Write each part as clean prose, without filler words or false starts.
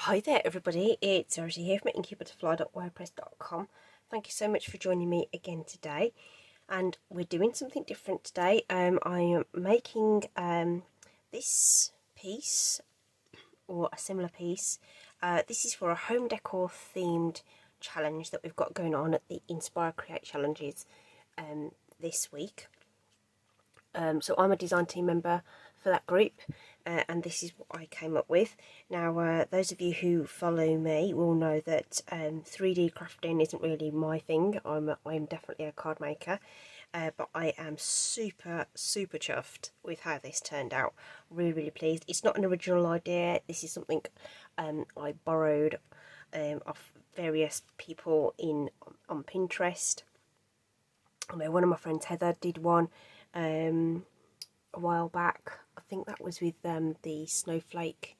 Hi there everybody, it's Rosie here from inkybutterfly.wordpress.com. Thank you so much for joining me again today, and we're doing something different today. I am making this piece, or a similar piece. This is for a home decor themed challenge that we've got going on at the Inspire.Create.Challenges this week. So I'm a design team member for that group, and this is what I came up with. Now, those of you who follow me will know that 3D crafting isn't really my thing. I'm definitely a card maker, but I am super chuffed with how this turned out. Really pleased. It's not an original idea. This is something I borrowed off various people on Pinterest. I know one of my friends, Heather, did one a while back. I think that was with the snowflake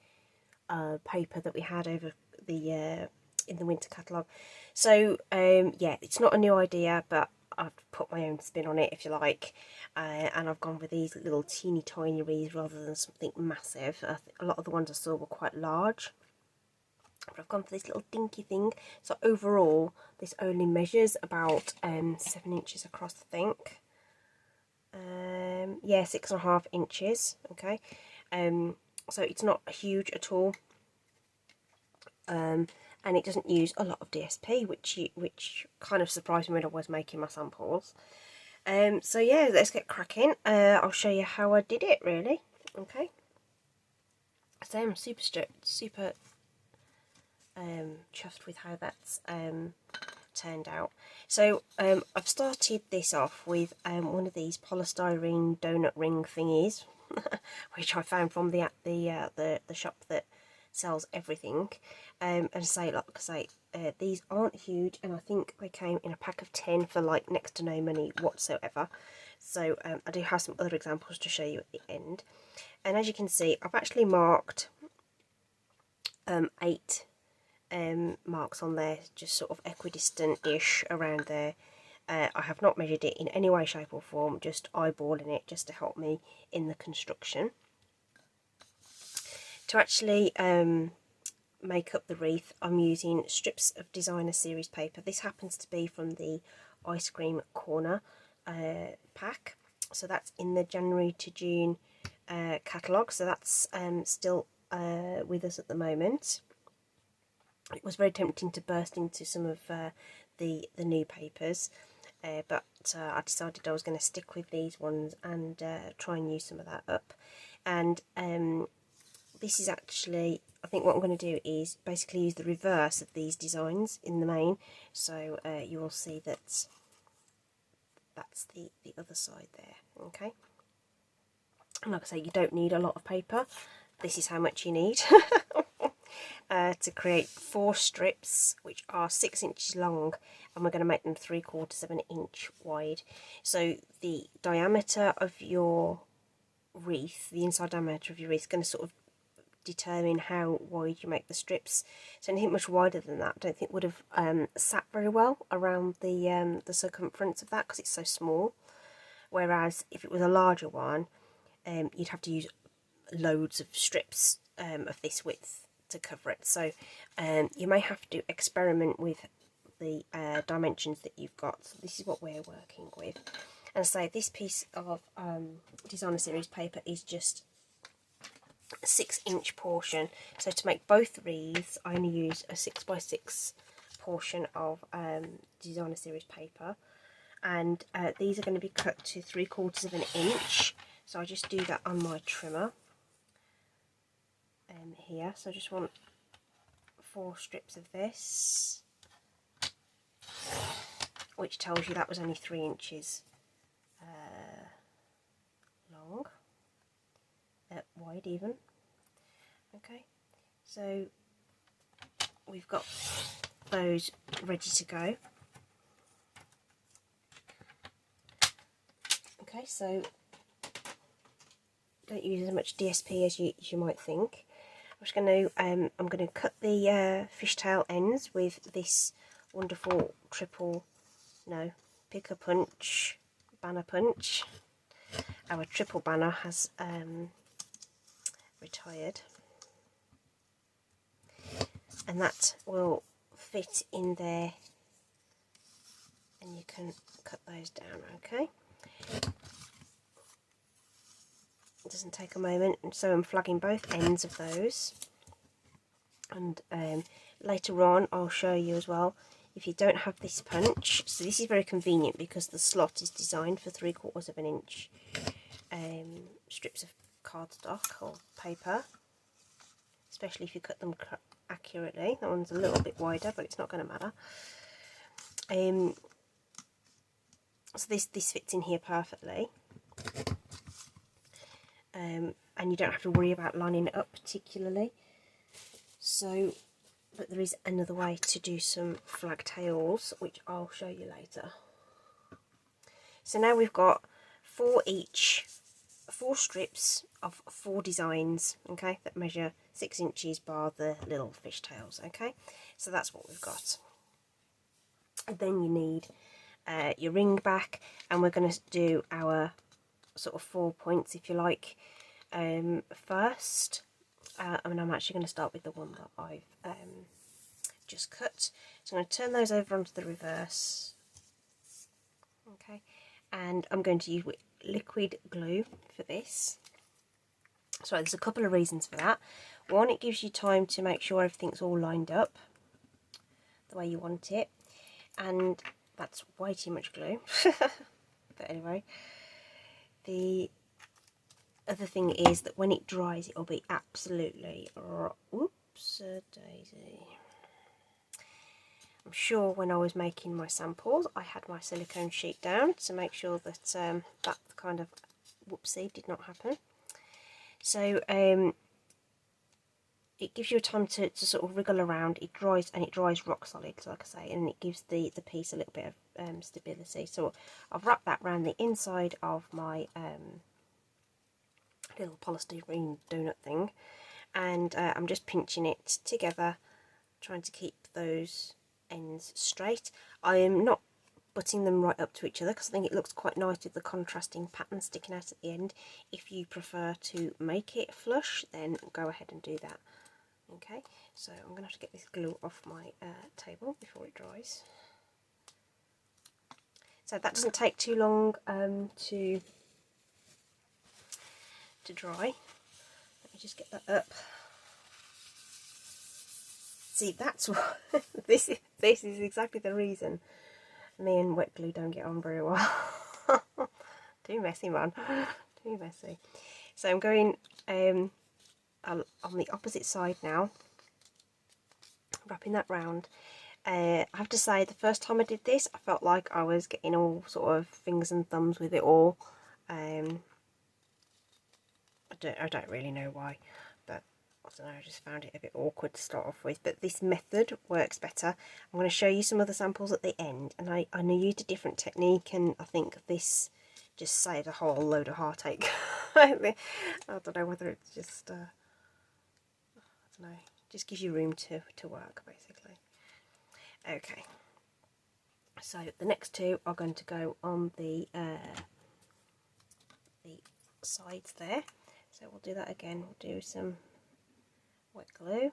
paper that we had over the in the winter catalogue. So yeah, it's not a new idea, but I've put my own spin on it, if you like, and I've gone with these little teeny tiny wreaths rather than something massive. A lot of the ones I saw were quite large, but I've gone for this little dinky thing. So overall this only measures about 7 inches across, I think. Yeah, 6.5 inches. Okay, so it's not huge at all, and it doesn't use a lot of DSP, which kind of surprised me when I was making my samples. So yeah, let's get cracking. I'll show you how I did it, really. Okay, so I'm super chuffed with how that's turned out. So I've started this off with one of these polystyrene donut ring thingies, which I found from the shop that sells everything. And say, like I say, these aren't huge, and I think they came in a pack of 10 for like next to no money whatsoever. So I do have some other examples to show you at the end. And as you can see, I've actually marked 8 marks on there, just sort of equidistant-ish around there. I have not measured it in any way, shape or form, just eyeballing it just to help me in the construction. To actually make up the wreath, I'm using strips of designer series paper. This happens to be from the Ice Cream Corner pack, so that's in the January to June catalogue, so that's still with us at the moment. It was very tempting to burst into some of the new papers, but I decided I was going to stick with these ones and try and use some of that up. And this is actually, I think what I'm going to do is basically use the reverse of these designs in the main, so you will see that that's the other side there. Okay, and like I say, you don't need a lot of paper. This is how much you need. To create 4 strips, which are 6 inches long, and we're going to make them 3/4 of an inch wide. So the diameter of your wreath, the inside diameter of your wreath, is going to sort of determine how wide you make the strips. So anything much wider than that, I don't think would have sat very well around the circumference of that, because it's so small. Whereas if it was a larger one, you'd have to use loads of strips of this width to cover it. So you may have to experiment with the dimensions that you've got. So this is what we're working with. And so this piece of designer series paper is just a 6-inch portion. So to make both wreaths, I only use a 6x6 portion of designer series paper, and these are going to be cut to 3/4 of an inch. So I just do that on my trimmer here. So I just want 4 strips of this, which tells you that was only 3 inches long, wide even. Okay, so we've got those ready to go. Okay, so don't use as much DSP as you might think. I'm just going to I'm going to cut the fishtail ends with this wonderful picker punch, banner punch. Our triple banner has retired. and that will fit in there, and you can cut those down. Okay, it doesn't take a moment, and so I'm flagging both ends of those, and later on I'll show you as well if you don't have this punch. So this is very convenient because the slot is designed for 3/4 of an inch strips of cardstock or paper, especially if you cut them accurately. That one's a little bit wider, but it's not going to matter. So this fits in here perfectly, and you don't have to worry about lining it up particularly. So, but there is another way to do some flag tails, which I'll show you later. So now we've got 4 strips of 4 designs, okay, that measure 6 inches bar the little fish tails. Okay, so that's what we've got. And then you need your ring back, and we're going to do our sort of 4 points, if you like, first. And I'm actually going to start with the one that I've just cut. So I'm going to turn those over onto the reverse. Okay, and I'm going to use liquid glue for this. So there's a couple of reasons for that. One, it gives you time to make sure everything's all lined up the way you want it, and that's way too much glue. But anyway, the other thing is that when it dries, it'll be absolutely daisy. I'm sure when I was making my samples, I had my silicone sheet down to make sure that that kind of whoopsie did not happen. So it gives you a time to sort of wriggle around. It dries, and it dries rock solid, like I say, and it gives the piece a little bit of stability. So I've wrapped that around the inside of my little polystyrene donut thing, and I'm just pinching it together, trying to keep those ends straight. I am not butting them right up to each other because I think it looks quite nice with the contrasting pattern sticking out at the end. If you prefer to make it flush, then go ahead and do that. Okay, so I'm going to have to get this glue off my table before it dries. So that doesn't take too long to dry. Let me just get that up. See, that's what this is exactly the reason me and wet glue don't get on very well. Too messy, man. Too messy. So I'm going on the opposite side now, wrapping that round. I have to say, the first time I did this, I felt like I was getting all sort of fingers and thumbs with it all. I don't really know why, but I don't know, I just found it a bit awkward to start off with. But this method works better. I'm going to show you some other samples at the end, and I used a different technique, and I think this just saved a whole load of heartache. I don't know whether it's just, I don't know, just gives you room to work, basically. Okay, so the next two are going to go on the sides there. So we'll do that again. We'll do some wet glue.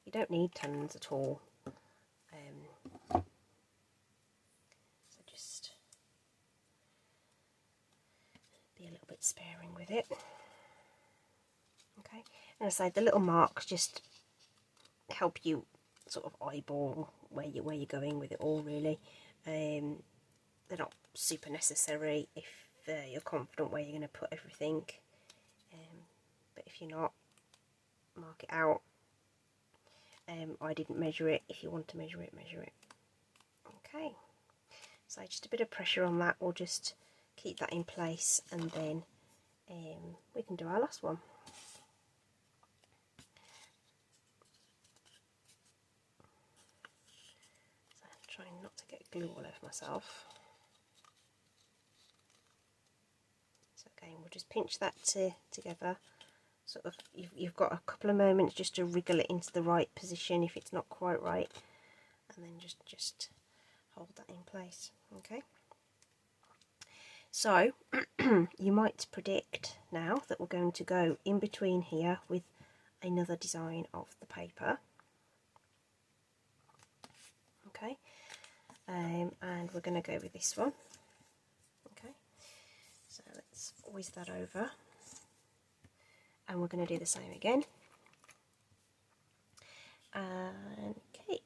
You don't need tons at all. So just be a little bit sparing with it. Okay, and I say the little marks just help you sort of eyeball where you're going with it all, really. They're not super necessary if you're confident where you're going to put everything, but if you're not, mark it out. I didn't measure it. If you want to measure it, measure it. Okay, so just a bit of pressure on that will just keep that in place, and then we can do our last one. So I'm trying not to get glue all over myself. So again, we'll just pinch that together. Sort of, you've got a couple of moments just to wriggle it into the right position if it's not quite right, and then just hold that in place. Okay, so you might predict now that we're going to go in between here with another design of the paper. Okay, and we're going to go with this one. Okay, so let's whiz that over, and we're going to do the same again. Okay.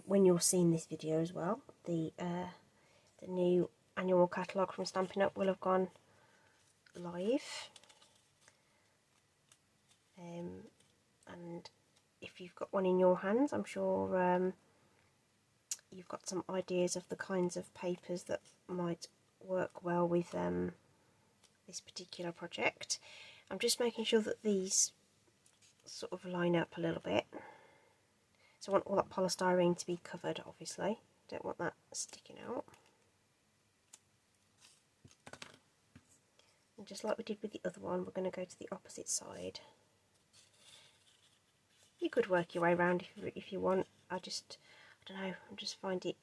When you're seeing this video as well, the new annual catalogue from Stampin' Up will have gone live. And if you've got one in your hands, I'm sure you've got some ideas of the kinds of papers that might work well with this particular project. I'm just making sure that these sort of line up a little bit. So I want all that polystyrene to be covered, obviously. Don't want that sticking out. And just like we did with the other one, we're going to go to the opposite side. You could work your way around if you want. I don't know, I just find it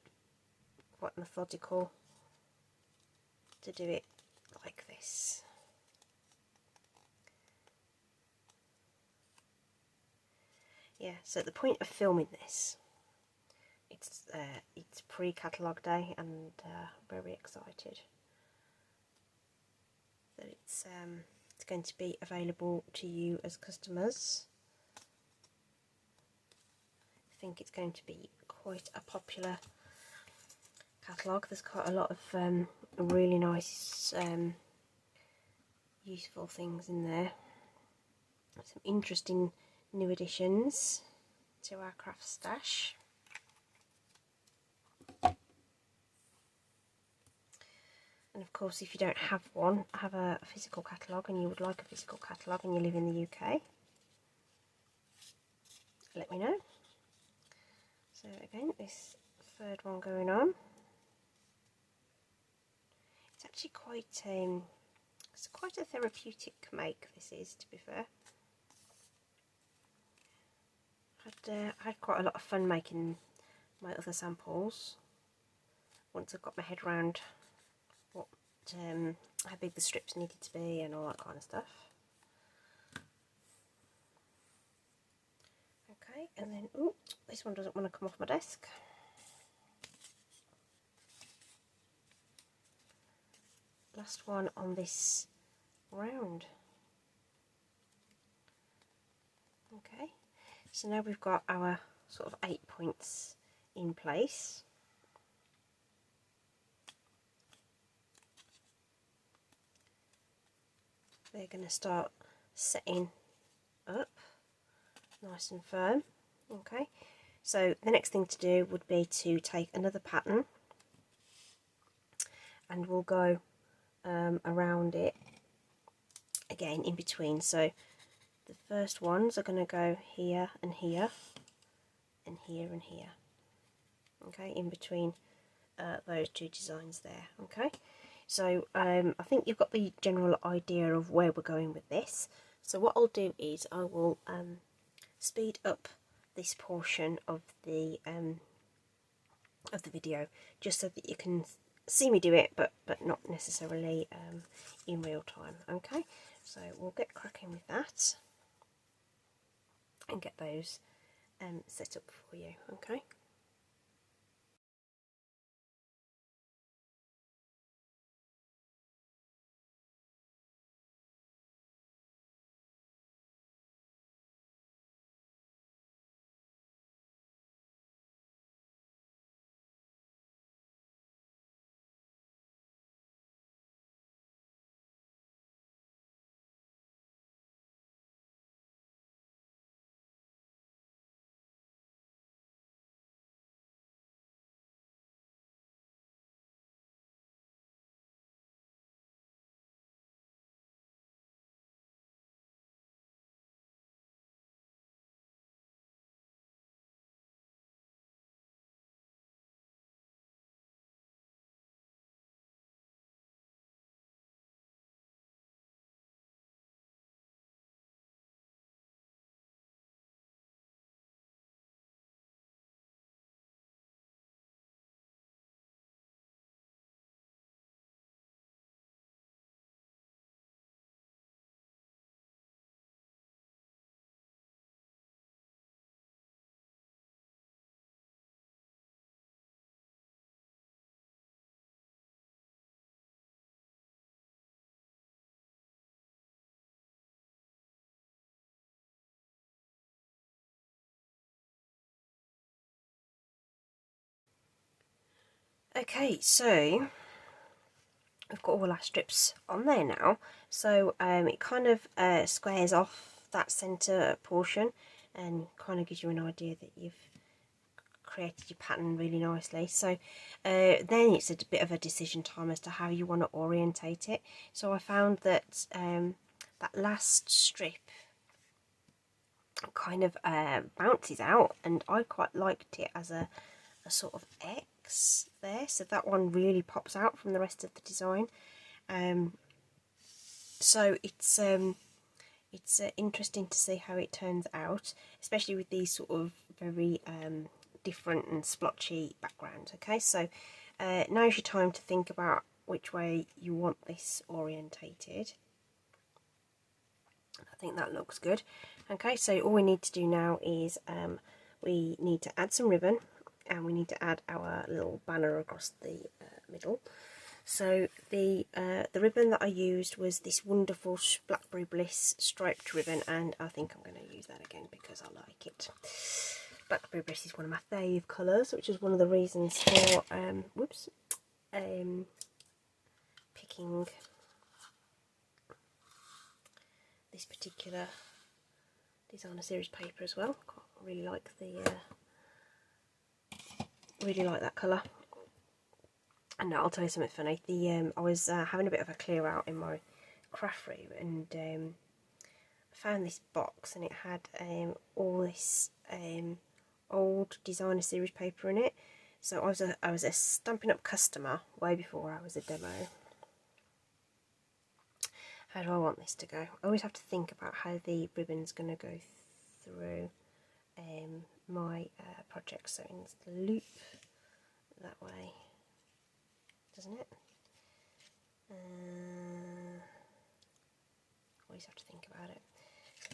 quite methodical to do it like this. Yeah, so at the point of filming this, it's pre-catalogue day, and very excited that it's going to be available to you as customers. I think it's going to be quite a popular catalogue. There's quite a lot of really nice useful things in there. Some interesting new additions to our craft stash. And of course, if you don't have one, have a physical catalogue, and you would like a physical catalogue and you live in the UK, let me know. So again, this third one going on. It's actually quite it's quite a therapeutic make, this is, to be fair. I had quite a lot of fun making my other samples once I got my head around what how big the strips needed to be and all that kind of stuff. Okay, and then ooh, this one doesn't want to come off my desk. Last one on this round. Okay, so now we've got our sort of 8 points in place. They're going to start setting up nice and firm. Okay, so the next thing to do would be to take another pattern, and we'll go around it again in between. So the first ones are going to go here and here and here and here. Okay, in between those two designs there. Okay, so I think you've got the general idea of where we're going with this. So what I'll do is I will speed up this portion of the video, just so that you can see me do it, but not necessarily in real time. Okay, so we'll get cracking with that and get those set up for you. Okay. Okay, so we've got all our strips on there now, so it kind of squares off that centre portion and kind of gives you an idea that you've created your pattern really nicely. So then it's a bit of a decision time as to how you want to orientate it. So I found that that last strip kind of bounces out, and I quite liked it as a sort of X there, so that one really pops out from the rest of the design. So it's interesting to see how it turns out, especially with these sort of very different and splotchy backgrounds. Okay, so now's your time to think about which way you want this orientated. I think that looks good. Okay, so all we need to do now is we need to add some ribbon, and we need to add our little banner across the middle. So the ribbon that I used was this wonderful Blackberry Bliss striped ribbon, and I think I'm going to use that again because I like it. Blackberry Bliss is one of my fave colours, which is one of the reasons for picking this particular designer series paper as well. I really like that colour. And now I'll tell you something funny. I was having a bit of a clear out in my craft room, and I found this box, and it had all this old designer series paper in it. So I was a Stampin' Up customer way before I was a demo. How do I want this to go? I always have to think about how the ribbon's going to go through my project. So it's the loop that way, doesn't it? Always have to think about it.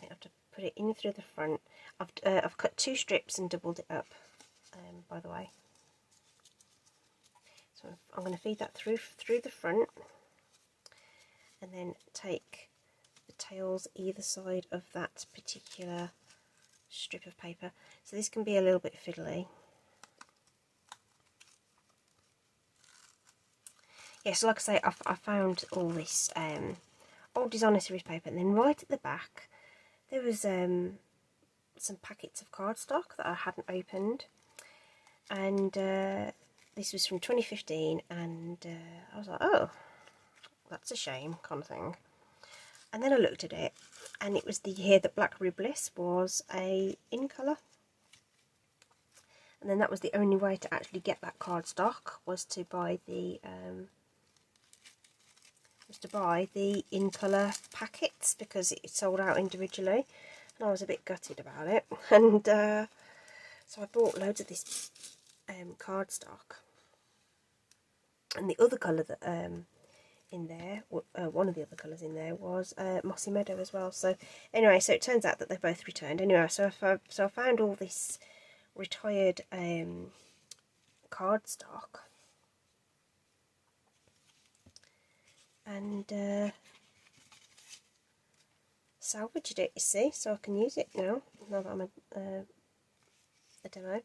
I have to put it in through the front. I've cut 2 strips and doubled it up, by the way. So I'm going to feed that through the front, and then take the tails either side of that particular strip of paper. So this can be a little bit fiddly. Yeah, so like I say, I found all this old designer series paper, and then right at the back there was some packets of cardstock that I hadn't opened, and this was from 2015, and I was like, oh, that's a shame, kind of thing. And then I looked at it, and it was the year that Blackberry Bliss was in colour. And then that was the only way to actually get that cardstock, was to buy the in colour packets, because it sold out individually, and I was a bit gutted about it. And so I bought loads of this cardstock, and the other colour that in there, one of the other colours in there was Mossy Meadow as well. So anyway, so it turns out that they both returned. Anyway, so I found all this retired cardstock, and salvaged it, you see, so I can use it now that I'm a demo.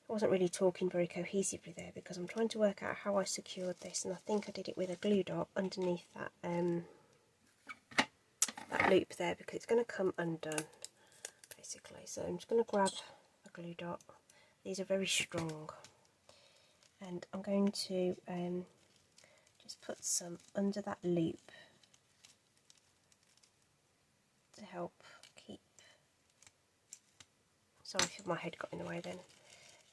I wasn't really talking very cohesively there because I'm trying to work out how I secured this, and I think I did it with a glue dot underneath that that loop there, because it's going to come undone basically. So I'm just going to grab a glue dot. These are very strong, and I'm going to just put some under that loop to help keep, sorry if my head got in the way then,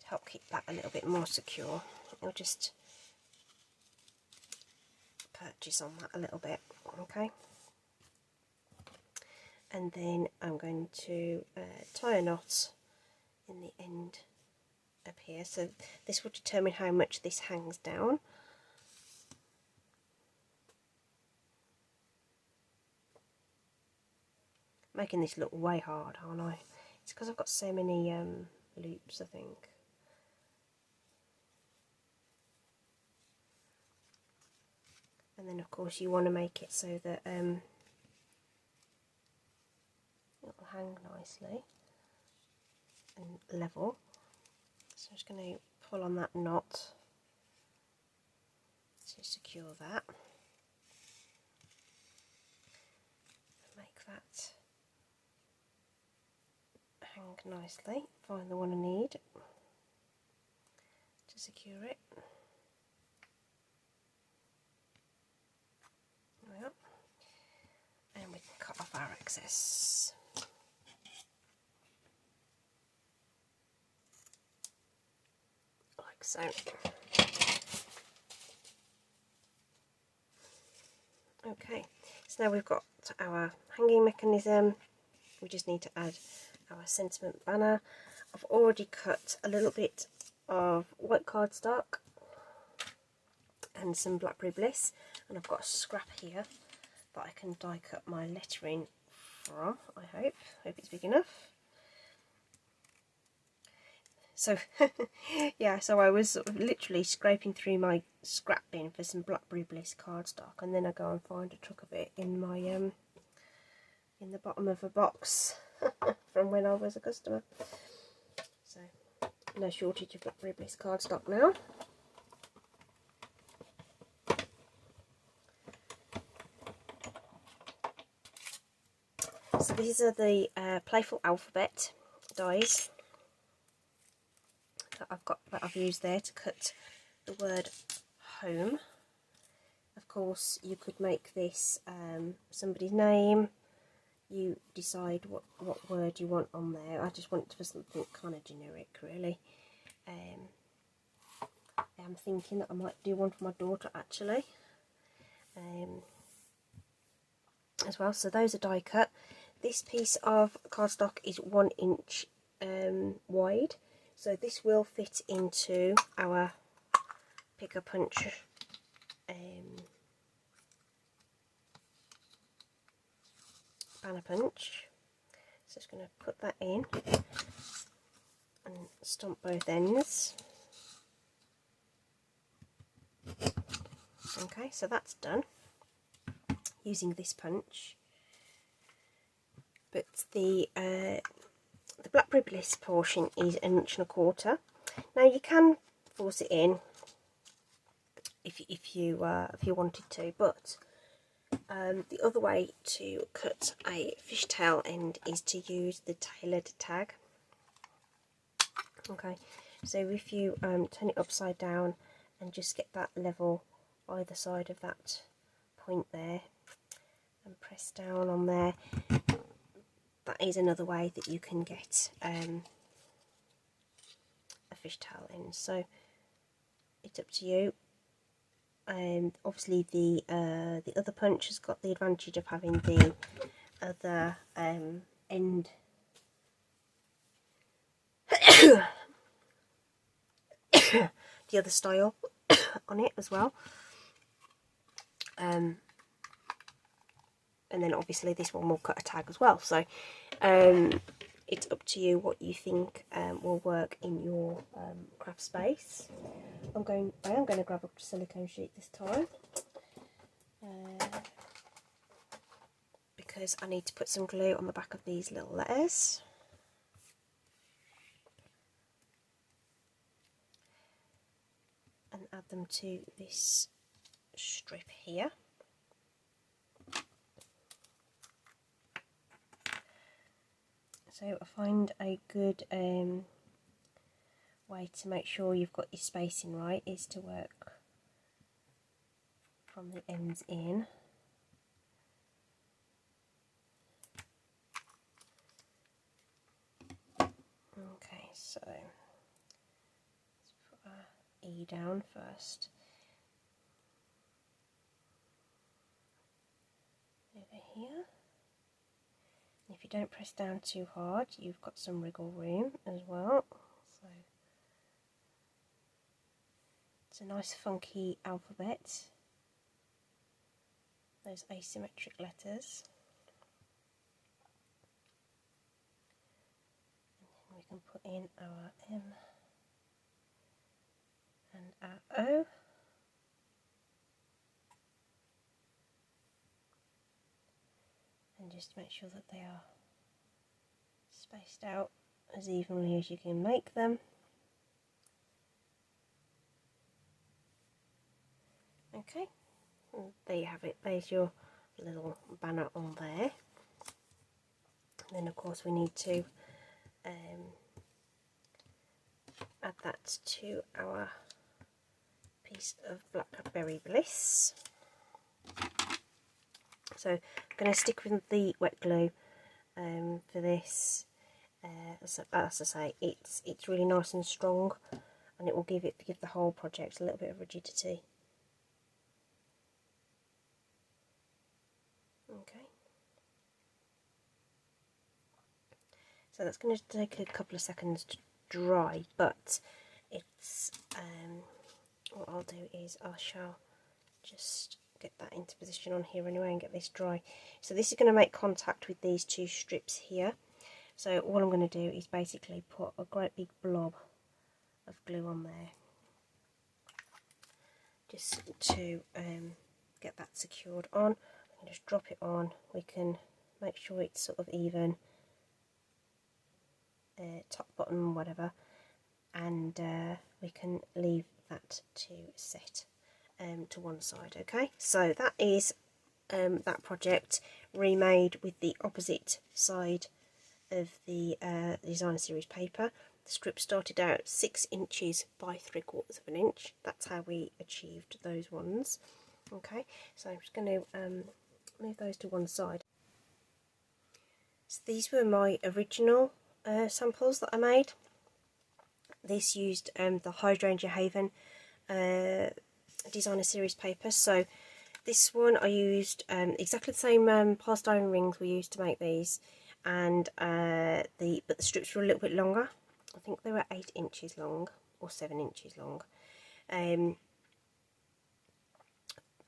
to help keep that a little bit more secure. I'll just purchase on that a little bit, okay? And then I'm going to tie a knot in the end up here, so this will determine how much this hangs down. Making this look way hard, aren't I? It's because I've got so many loops, I think. And then of course you want to make it so that it will hang nicely and level. So I'm just going to pull on that knot secure that. Make that hang nicely. Find the one I need to secure it. There we are. And we can cut off our excess. Like so. Okay, so now we've got our hanging mechanism. We just need to add our sentiment banner. I've already cut a little bit of white cardstock and some Blackberry Bliss, and I've got a scrap here that I can die cut my lettering from. I hope it's big enough. So yeah, so I was sort of literally scraping through my scrap bin for some Blackberry Bliss cardstock, and then I go and find a truck of it in my in the bottom of a box from when I was a customer. So no shortage of Blackberry Bliss cardstock now. So these are the Playful Alphabet dies that I've used there to cut the word home. Of course, you could make this somebody's name. You decide what word you want on there. I just want it for something kind of generic, really. I'm thinking that I might do one for my daughter, actually, as well. So those are die cut. This piece of cardstock is 1 inch wide. So this will fit into our picker punch banner punch. So just going to put that in and stomp both ends. Okay, so that's done using this punch. But the Blackberry Bliss portion is 1.25 inches. Now you can force it in if you wanted to, but the other way to cut a fishtail end is to use the tailored tag. Okay, so if you turn it upside down and just get that level either side of that point there and press down on there, that is another way that you can get a fishtail in. So it's up to you. Obviously the other punch has got the advantage of having the other end the other style on it as well, and then obviously this one will cut a tag as well. So it's up to you what you think will work in your craft space. I am going to grab up a silicone sheet this time because I need to put some glue on the back of these little letters. And add them to this strip here. So I find a good way to make sure you've got your spacing right is to work from the ends in. Okay, so let's put our E down first. Over here. And if you don't press down too hard, you've got some wriggle room as well. So it's a nice funky alphabet. Those asymmetric letters. And then we can put in our M and our O. And just make sure that they are spaced out as evenly as you can make them. Okay, and there you have it. There's your little banner on there. And then of course we need to add that to our piece of Blackberry Bliss. So I'm going to stick with the wet glue for this. As I say, it's really nice and strong, and it will give the whole project a little bit of rigidity. Okay. So that's going to take a couple of seconds to dry, but it's what I'll do is I shall just get that into position on here anyway and get this dry. So this is going to make contact with these two strips here. So all I'm going to do is basically put a great big blob of glue on there, just to get that secured on. I can just drop it on. We can make sure it's sort of even, top, bottom, whatever, and we can leave that to set to one side. Okay, so that is that project remade with the opposite side of the designer series paper. The strip started out 6 inches by 3/4 of an inch. That's how we achieved those ones. Okay, so I'm just going to move those to one side. So these were my original samples that I made. This used the Hydrangea Haven designer series paper. So this one I used exactly the same polystyrene rings we used to make these, and but the strips were a little bit longer. I think they were 8 inches long or 7 inches long.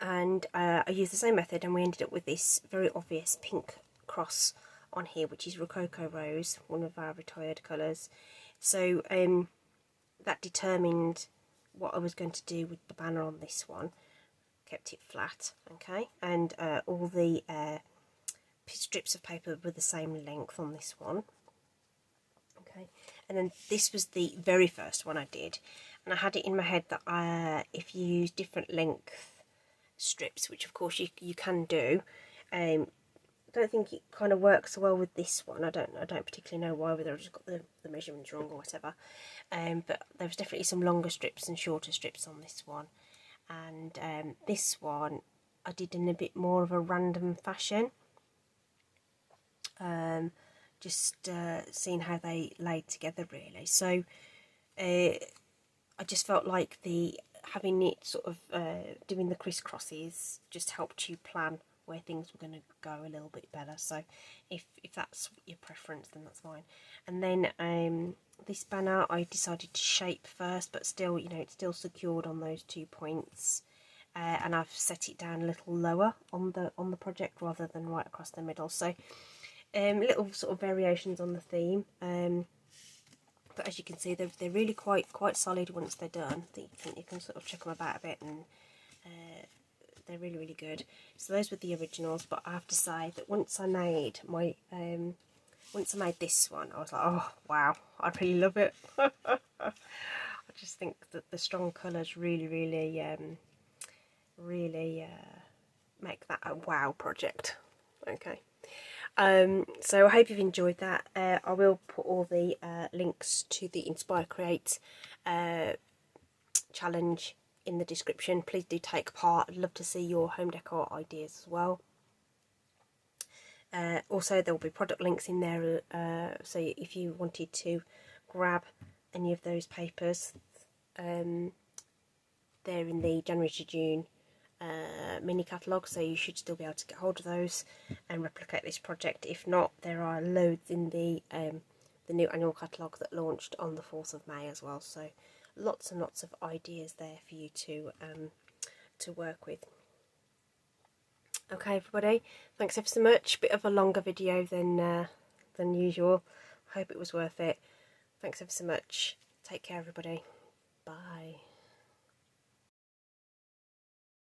And I used the same method, and we ended up with this very obvious pink cross on here, which is Rococo Rose, one of our retired colours. So that determined what I was going to do with the banner on this one. Kept it flat, okay, and all the strips of paper were the same length on this one. Okay, and then this was the very first one I did, and I had it in my head that if you use different length strips, which of course you can do, I don't think it kind of works so well with this one. I don't particularly know why, whether I just got the measurements wrong or whatever. But there was definitely some longer strips and shorter strips on this one, and this one I did in a bit more of a random fashion. Just seeing how they laid together really. So I just felt like having it sort of doing the crisscrosses just helped you plan where things were going to go a little bit better. So if that's your preference, then that's fine. And then this banner I decided to shape first, but still, you know, it's still secured on those 2 points, and I've set it down a little lower on the project rather than right across the middle. So little sort of variations on the theme, but as you can see, they're really quite solid once they're done. You can sort of check them about a bit, and they're really good. So those were the originals, but I have to say that once I made this one, I was like, oh wow, I really love it. I just think that the strong colours really make that a wow project. Okay. So I hope you've enjoyed that. I will put all the links to the Inspire.Create challenge in the description. Please do take part. I'd love to see your home decor ideas as well. Also, there will be product links in there, so if you wanted to grab any of those papers, they're in the January to June mini catalogue, so you should still be able to get hold of those and replicate this project. If not, there are loads in the new annual catalogue that launched on the 4th of May as well, so lots and lots of ideas there for you to work with. Okay everybody, thanks ever so much. Bit of a longer video than usual. I hope it was worth it. Thanks ever so much. Take care everybody. Bye.